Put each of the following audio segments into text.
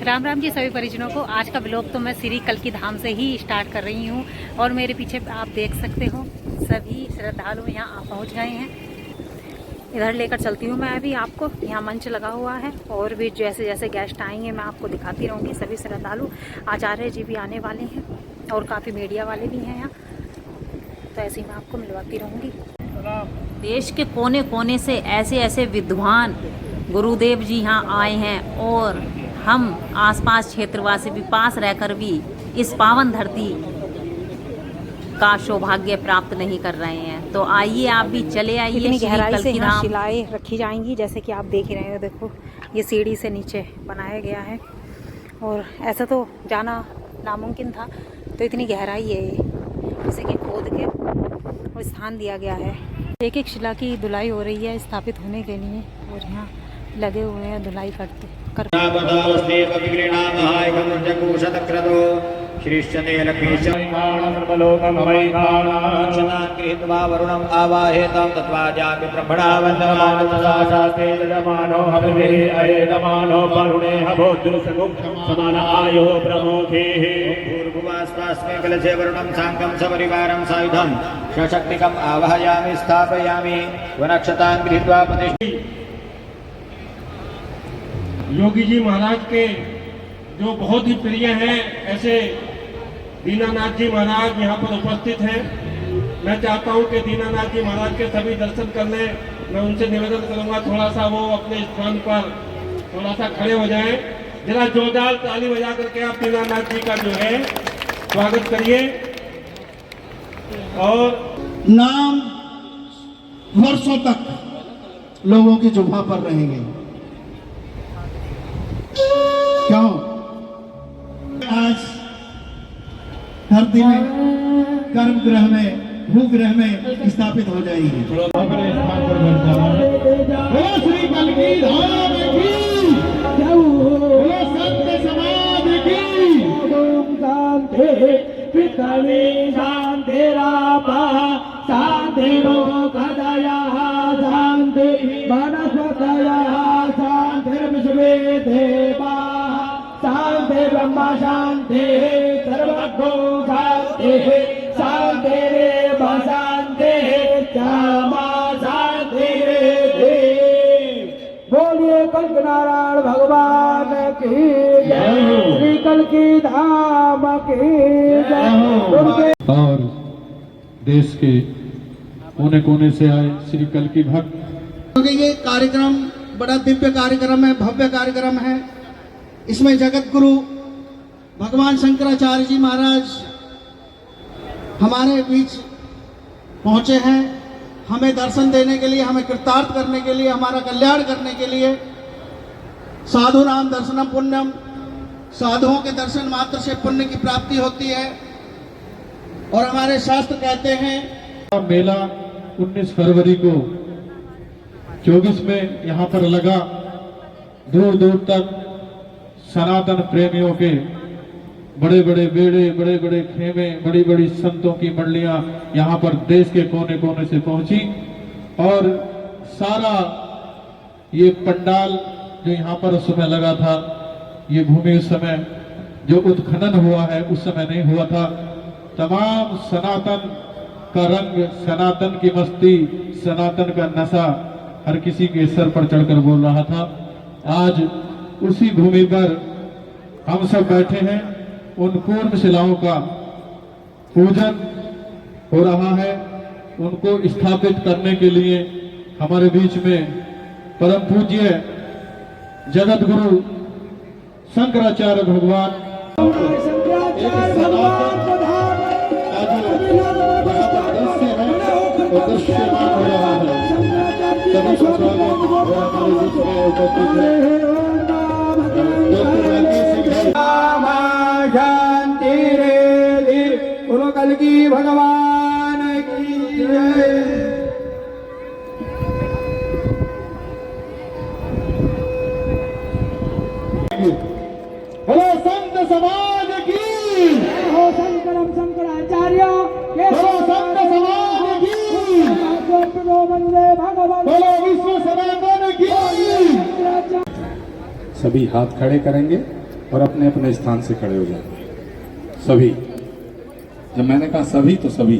राम राम जी सभी परिजनों को। आज का ब्लॉग तो मैं श्री कल्की धाम से ही स्टार्ट कर रही हूँ और मेरे पीछे आप देख सकते हो सभी श्रद्धालु यहाँ पहुँच गए हैं। इधर लेकर चलती हूँ मैं अभी आपको। यहाँ मंच लगा हुआ है और भी जैसे जैसे गेस्ट आएंगे मैं आपको दिखाती रहूँगी। सभी श्रद्धालु आचार्य जी भी आने वाले हैं और काफ़ी मीडिया वाले भी हैं यहाँ, तो ऐसे ही मैं आपको मिलवाती रहूँगी। देश के कोने कोने से ऐसे ऐसे विद्वान गुरुदेव जी यहाँ आए हैं और हम आसपास क्षेत्रवासी भी पास रहकर भी इस पावन धरती का सौभाग्य प्राप्त नहीं कर रहे हैं। तो आइए आप भी चले आइए। इतनी गहराई से यहाँ शिलाएं रखी जाएंगी जैसे कि आप देख ही रहे हो। देखो ये सीढ़ी से नीचे बनाया गया है और ऐसा तो जाना नामुमकिन था, तो इतनी गहराई है जैसे कि खोद के और स्थान दिया गया है। एक एक शिला की धुलाई हो रही है स्थापित होने के लिए और यहाँ लगे हुए हैं धुलाई करते वरुणम् आवाहेतं तत्वा जापि ब्रह्मणा वन्दमानतदाशास्ते जमानो हविर्वेदमानो वरुणे समान आयो प्रमुखेः भूर्भुवस्वास्मे कलशे वरुणं साङ्गं सपरिवारं सायुधं सशक्तिकम् आवाहयामि स्थापयामि वनक्षतां गृहीत्वा प्रतिष्ठि। योगी जी महाराज के जो बहुत ही प्रिय हैं ऐसे दीनानाथ जी महाराज यहाँ पर उपस्थित हैं। मैं चाहता हूँ कि दीनानाथ जी महाराज के सभी दर्शन कर लें। मैं उनसे निवेदन करूँगा थोड़ा सा वो अपने स्थान पर थोड़ा सा खड़े हो जाएं। जरा जोरदार ताली बजा करके आप दीनानाथ जी का जो है स्वागत करिए। और नाम वर्षों तक लोगों की जुबां पर रहेंगे। क्यों? आज धरती में गर्भगृह में भूगृह में स्थापित हो जाएगी। श्री कल्की धाम की, संत समाज की। शांति पितरी शांतिरापा शांतिरोगदयः शांति वनस्पतयः शांतिर्विश्वे देवाः शांति ब्रह्म शांति सर्वभो शांति शांतिरेव शांति क्षमा शांतिरेधि। बोलिए कल्की नारायण भगवान की जय, श्री कल्की धाम की जय। और देश के कोने कोने से आए श्री कल्की भक्त। क्योंकि ये कार्यक्रम बड़ा दिव्य कार्यक्रम है, भव्य कार्यक्रम है। इसमें जगत गुरु भगवान शंकराचार्य जी महाराज हमारे बीच पहुंचे हैं, हमें दर्शन देने के लिए, हमें कृतार्थ करने के लिए, हमारा कल्याण करने के लिए। साधु नाम दर्शनम पुण्यम, साधुओं के दर्शन मात्र से पुण्य की प्राप्ति होती है। और हमारे शास्त्र कहते हैं मेला 19 फरवरी को 24 में यहाँ पर लगा। दूर दूर तक सनातन प्रेमियों के बड़े बड़े बेड़े, बड़े बड़े खेमे, बड़ी बड़ी संतों की मंडलियां यहाँ पर देश के कोने कोने से पहुंची। और सारा ये पंडाल जो यहाँ पर उस समय लगा था, ये भूमि उस समय जो उत्खनन हुआ है उस समय नहीं हुआ था। तमाम सनातन का रंग, सनातन की मस्ती, सनातन का नशा हर किसी के सर पर चढ़कर बोल रहा था। आज उसी भूमि पर हम सब बैठे हैं। उन पूर्ण शिलाओं का पूजन हो रहा है। उनको स्थापित करने के लिए हमारे बीच में परम पूज्य जगत गुरु शंकराचार्य भगवान दृश्यमान हो रहा है। सभी को हमारे बीच में उपस्थित है। शांति रे बोलो कल्की भगवान की जय। बोलो संत समाज की, हो शंकरम शंकराचार्य, बोलो संत समाज की, वंदे भगवान, बोलो विश्व सनातन की। सभी हाथ खड़े करेंगे और अपने अपने स्थान से खड़े हो जाएं सभी। जब मैंने कहा सभी तो सभी,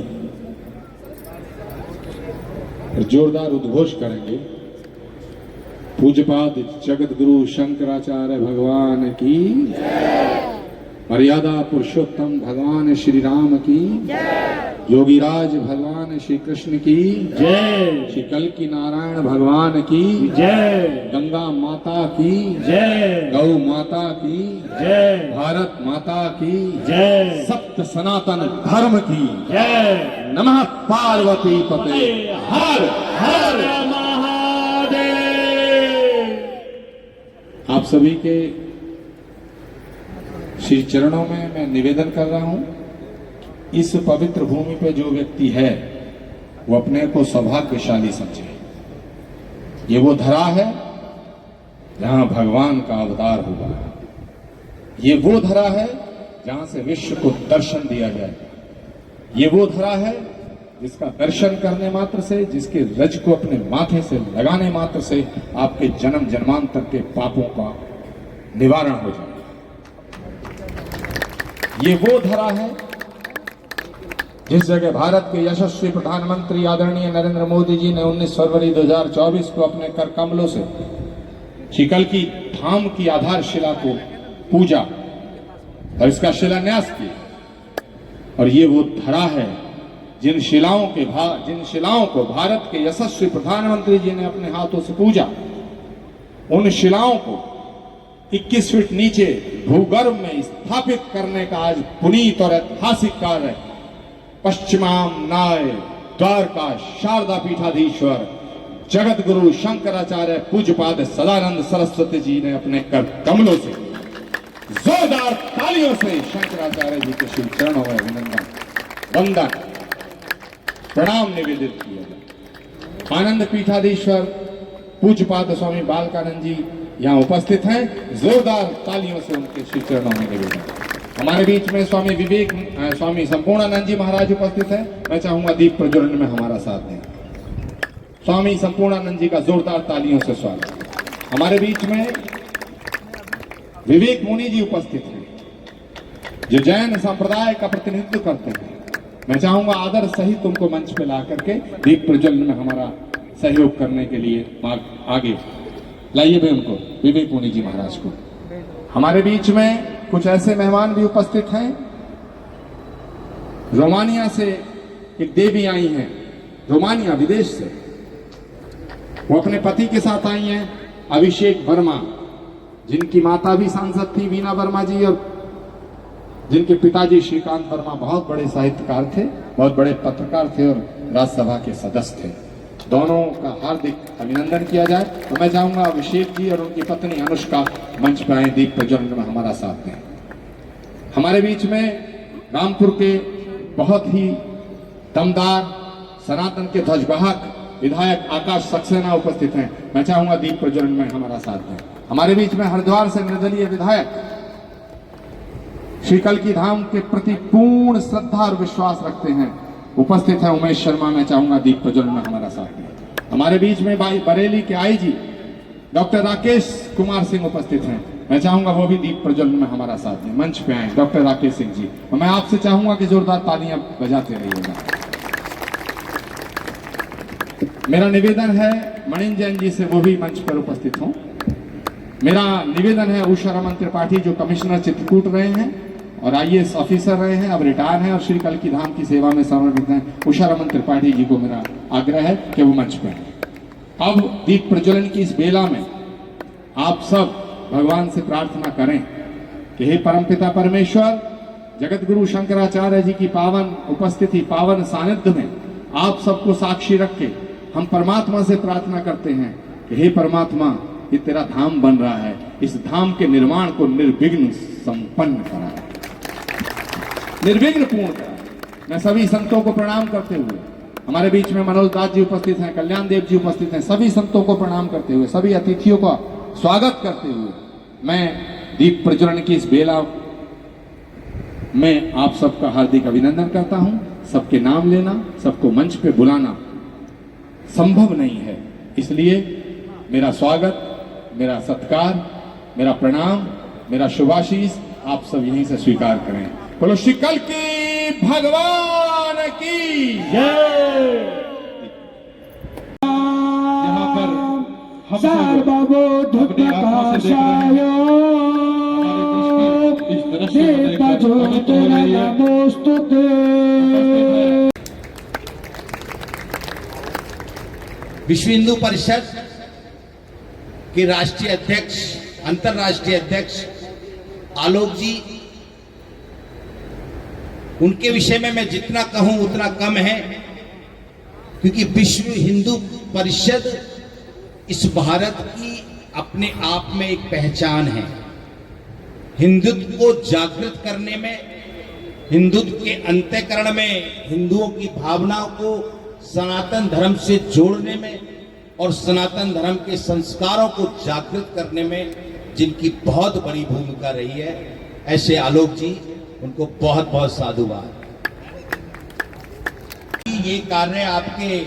और जोरदार उद्घोष करेंगे। पूज्यपाद जगत गुरु शंकराचार्य भगवान की, मर्यादा पुरुषोत्तम भगवान श्री राम की, योगीराज भगवान श्री कृष्ण की जय, श्री कल्की नारायण भगवान की जय, गंगा माता की जय, गौ माता की जय, भारत माता की जय, सप्त सनातन धर्म की जय। नमः पार्वती पते हर हर महादेव। आप सभी के श्री चरणों में मैं निवेदन कर रहा हूं, इस पवित्र भूमि पे जो व्यक्ति है वो अपने को सौभाग्यशाली समझे। ये वो धरा है जहां भगवान का अवतार हुआ। ये वो धरा है जहां से विश्व को दर्शन दिया जाए। ये वो धरा है जिसका दर्शन करने मात्र से, जिसके रज को अपने माथे से लगाने मात्र से आपके जन्म जन्मांतर के पापों का निवारण हो जाए। ये वो धरा है जिस जगह भारत के यशस्वी प्रधानमंत्री आदरणीय नरेंद्र मोदी जी ने 19 फरवरी 2024 को अपने कर कमलों से श्री कल्की धाम की आधारशिला को पूजा और इसका शिलान्यास किया। और ये वो धरा है जिन शिलाओं को भारत के यशस्वी प्रधानमंत्री जी ने अपने हाथों से पूजा, उन शिलाओं को 21 फीट नीचे भूगर्भ में स्थापित करने का आज पुनीत और ऐतिहासिक कार्य पश्चिमाम नाय द्वारका शारदा पीठाधीश्वर जगत गुरु शंकराचार्य पूज्यपाद सदानंद सरस्वती जी ने अपने कर कमलों से जोरदार तालियों से शंकराचार्य जी के श्री चरणों में अभिनंदन वंदन प्रणाम निवेदित किया। आनंद पीठाधीश्वर पूज्यपाद स्वामी बालकानंद जी यहाँ उपस्थित हैं। जोरदार तालियों से उनके श्री चरणों में निवेदन। हमारे बीच में स्वामी संपूर्णानंद जी महाराज उपस्थित हैं। मैं चाहूंगा दीप प्रज्वलन में हमारा साथ दें। स्वामी संपूर्णानंद जी का जोरदार तालियों से स्वागत। हमारे बीच में विवेक मुनि जी उपस्थित हैं जो जैन संप्रदाय का प्रतिनिधित्व करते हैं। मैं चाहूंगा आदर सहित उनको मंच पे ला करके दीप प्रज्वलन में हमारा सहयोग करने के लिए आगे लाइए भी उनको, विवेक मुनि जी महाराज को। हमारे बीच में कुछ ऐसे मेहमान भी उपस्थित हैं। रोमानिया से एक देवी आई हैं, रोमानिया विदेश से। वो अपने पति के साथ आई हैं, अभिषेक वर्मा, जिनकी माता भी सांसद थी वीना वर्मा जी, और जिनके पिताजी श्रीकांत वर्मा बहुत बड़े साहित्यकार थे, बहुत बड़े पत्रकार थे और राज्यसभा के सदस्य थे। दोनों का हार्दिक अभिनंदन किया जाए। तो मैं चाहूंगा अभिषेक जी और उनकी पत्नी अनुष्का मंच पर आए, दीप प्रज्वलन में हमारा साथ दें। हमारे बीच में रामपुर के बहुत ही दमदार सनातन के ध्वजवाहक विधायक आकाश सक्सेना उपस्थित हैं। मैं चाहूंगा दीप प्रज्वलन में हमारा साथ दें। हमारे बीच में हरिद्वार से निर्दलीय विधायक श्री कल्की धाम के प्रति पूर्ण श्रद्धा और विश्वास रखते हैं, उपस्थित है उमेश शर्मा। मैं चाहूंगा दीप प्रज्वलन में हमारा साथ दें। हमारे बीच में बरेली के आईजी डॉक्टर राकेश कुमार सिंह उपस्थित हैं। मैं चाहूंगा वो भी दीप प्रज्वलन में हमारा साथ दें। मंच पे आए डॉक्टर राकेश सिंह जी, और मैं आपसे चाहूंगा कि जोरदार तालियां बजाते रहिएगा। मेरा निवेदन है मणिन जैन जी से वो भी मंच पर उपस्थित हों। मेरा निवेदन है उषा रमन त्रिपाठी जो कमिश्नर चित्रकूट रहे हैं और IAS ऑफिसर रहे हैं, अब रिटायर हैं और श्री कल्की धाम की सेवा में समर्पित हैं। उषा रमन त्रिपाठी जी को मेरा आग्रह है कि वो मंच पर। अब दीप प्रज्वलन की इस बेला में आप सब भगवान से प्रार्थना करें कि हे परमपिता परमेश्वर, जगत गुरु शंकराचार्य जी की पावन उपस्थिति, पावन सानिध्य में आप सबको साक्षी रख के हम परमात्मा से प्रार्थना करते हैं कि हे परमात्मा, ये तेरा धाम बन रहा है, इस धाम के निर्माण को निर्विघ्न संपन्न करा, निर्विघ्न पूर्ण करा। मैं सभी संतों को प्रणाम करते हुए, हमारे बीच में मनोज दास जी उपस्थित हैं, कल्याण देव जी उपस्थित हैं, सभी संतों को प्रणाम करते हुए, सभी अतिथियों का स्वागत करते हुए मैं दीप प्रज्वलन की इस बेला में आप सबका हार्दिक अभिनंदन करता हूं। सबके नाम लेना, सबको मंच पे बुलाना संभव नहीं है, इसलिए मेरा स्वागत, मेरा सत्कार, मेरा प्रणाम मेरा शुभाशीष आप सब यहीं से स्वीकार करें। बोलो श्री कल्की भगवान की जय। यहाँ पर हम सब सर्वबोधकाशाय हमारे देश की इस दृश्य को देखकर पवित्र हो रही है। नमोस्तुते। विश्व हिंदू परिषद के राष्ट्रीय अध्यक्ष, अंतर्राष्ट्रीय अध्यक्ष आलोक जी, उनके विषय में मैं जितना कहूं उतना कम है, क्योंकि विश्व हिंदू परिषद इस भारत की अपने आप में एक पहचान है। हिंदुत्व को जागृत करने में, हिंदुत्व के अंतःकरण में हिंदुओं की भावनाओं को सनातन धर्म से जोड़ने में और सनातन धर्म के संस्कारों को जागृत करने में जिनकी बहुत बड़ी भूमिका रही है, ऐसे आलोक जी, उनको बहुत बहुत साधुवाद। ये कार्य आपके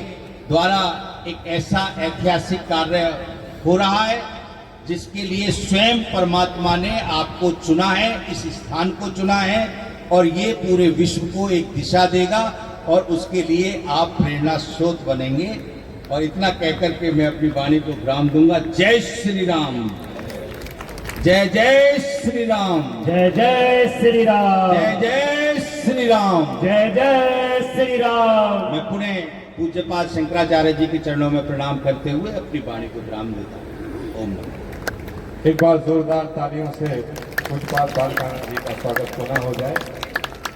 द्वारा एक ऐसा ऐतिहासिक कार्य हो रहा है जिसके लिए स्वयं परमात्मा ने आपको चुना है, इस स्थान को चुना है, और ये पूरे विश्व को एक दिशा देगा और उसके लिए आप प्रेरणा स्रोत बनेंगे। और इतना कहकर के मैं अपनी वाणी को विराम दूंगा। जय श्री राम, जय जय श्री राम, जय जय श्री राम, जय जय श्री राम, जय जय श्री राम। मैं पुणे पूज्यपाद शंकराचार्य जी के चरणों में प्रणाम करते हुए अपनी वाणी को विराम देता हूँ। ओम नमः। एक बार जोरदार तालियों से पूज्यपाद बालकानंद जी का स्वागत पुनः हो जाए।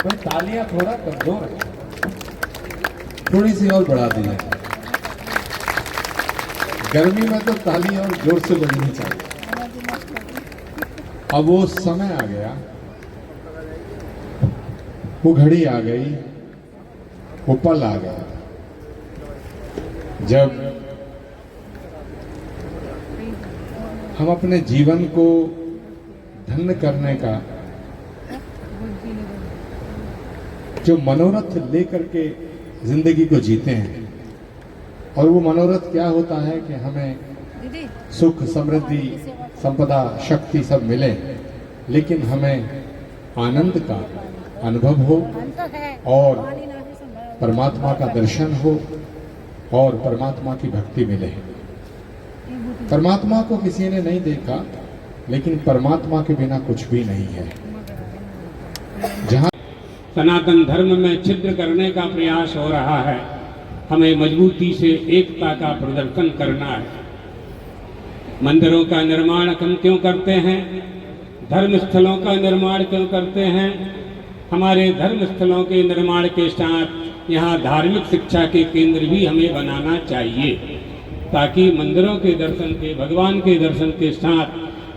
तो तालियां थोड़ा कमजोर है, थोड़ी सी और बढ़ा दी जाए। गर्मी में तो ताली और जोर से बजनी चाहिए। अब वो समय आ गया, वो घड़ी आ गई, वो पल आ गया जब हम अपने जीवन को धन्य करने का जो मनोरथ लेकर के जिंदगी को जीते हैं। और वो मनोरथ क्या होता है कि हमें सुख, समृद्धि, संपदा, शक्ति सब मिले, लेकिन हमें आनंद का अनुभव हो और परमात्मा का दर्शन हो और परमात्मा की भक्ति मिले। परमात्मा को किसी ने नहीं देखा, लेकिन परमात्मा के बिना कुछ भी नहीं है। जहां सनातन धर्म में छिद्र करने का प्रयास हो रहा है, हमें मजबूती से एकता का प्रदर्शन करना है। मंदिरों का निर्माण हम क्यों करते हैं? धर्म स्थलों का निर्माण क्यों करते हैं? हमारे धर्म स्थलों के निर्माण के साथ यहाँ धार्मिक शिक्षा के केंद्र भी हमें बनाना चाहिए, ताकि मंदिरों के दर्शन के, भगवान के दर्शन के साथ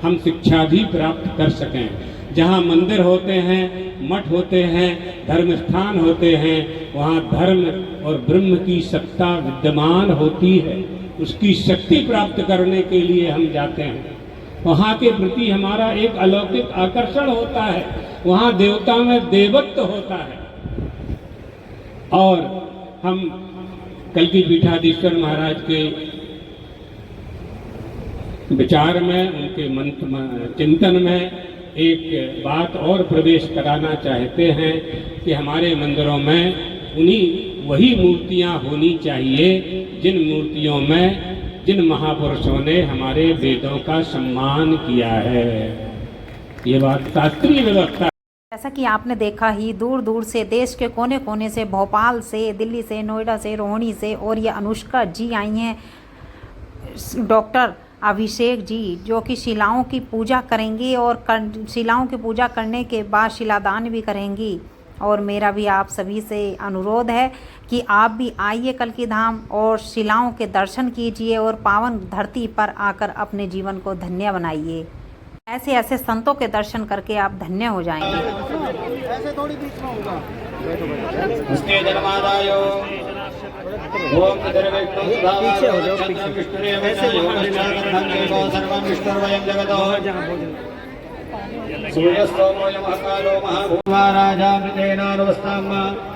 हम शिक्षा भी प्राप्त कर सकें। जहाँ मंदिर होते हैं, मठ होते हैं, धर्म स्थान होते हैं, वहाँ धर्म और ब्रह्म की सत्ता विद्यमान होती है। उसकी शक्ति प्राप्त करने के लिए हम जाते हैं। वहाँ के प्रति हमारा एक अलौकिक आकर्षण होता है, वहाँ देवता में देवत्व होता है। और हम कल्की पीठाधीश्वर महाराज के विचार में, उनके मंत्र चिंतन में एक बात और प्रवेश कराना चाहते हैं कि हमारे मंदिरों में वही मूर्तियां होनी चाहिए जिन मूर्तियों में जिन महापुरुषों ने हमारे वेदों का सम्मान किया है। ये बात शास्त्रीय व्यवस्था। जैसा कि आपने देखा ही, दूर दूर से, देश के कोने कोने से, भोपाल से, दिल्ली से, नोएडा से, रोहिणी से, और ये अनुष्का जी आई हैं, डॉक्टर अभिषेक जी, जो कि शिलाओं की पूजा करेंगी और शिलाओं की पूजा करने के बाद शिलादान भी करेंगी। और मेरा भी आप सभी से अनुरोध है कि आप भी आइए कल्की धाम और शिलाओं के दर्शन कीजिए और पावन धरती पर आकर अपने जीवन को धन्य बनाइए। ऐसे ऐसे संतों के दर्शन करके आप धन्य हो जाएंगे। ऐसे थोड़ी बीच में होगा। उसके जन्मादायो ओम निर्विघ्नं पीछे हो जाओ, पीछे ऐसे सर्वं विष्णुर्वयं जगतो सूर्यस्तोमोऽयं महाकालो महाभूमाराजामृतेनानुवस्तां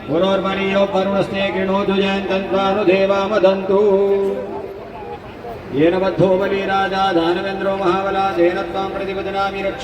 गुरोर्वरीयो वरुणस्ते गृणोतु जयन्तन्त्वानुदेवामदन्तु येन बद्धो बलिराजा दानवेन्द्रो महाबला तेन त्वां प्रतिपदनामि रक्ष।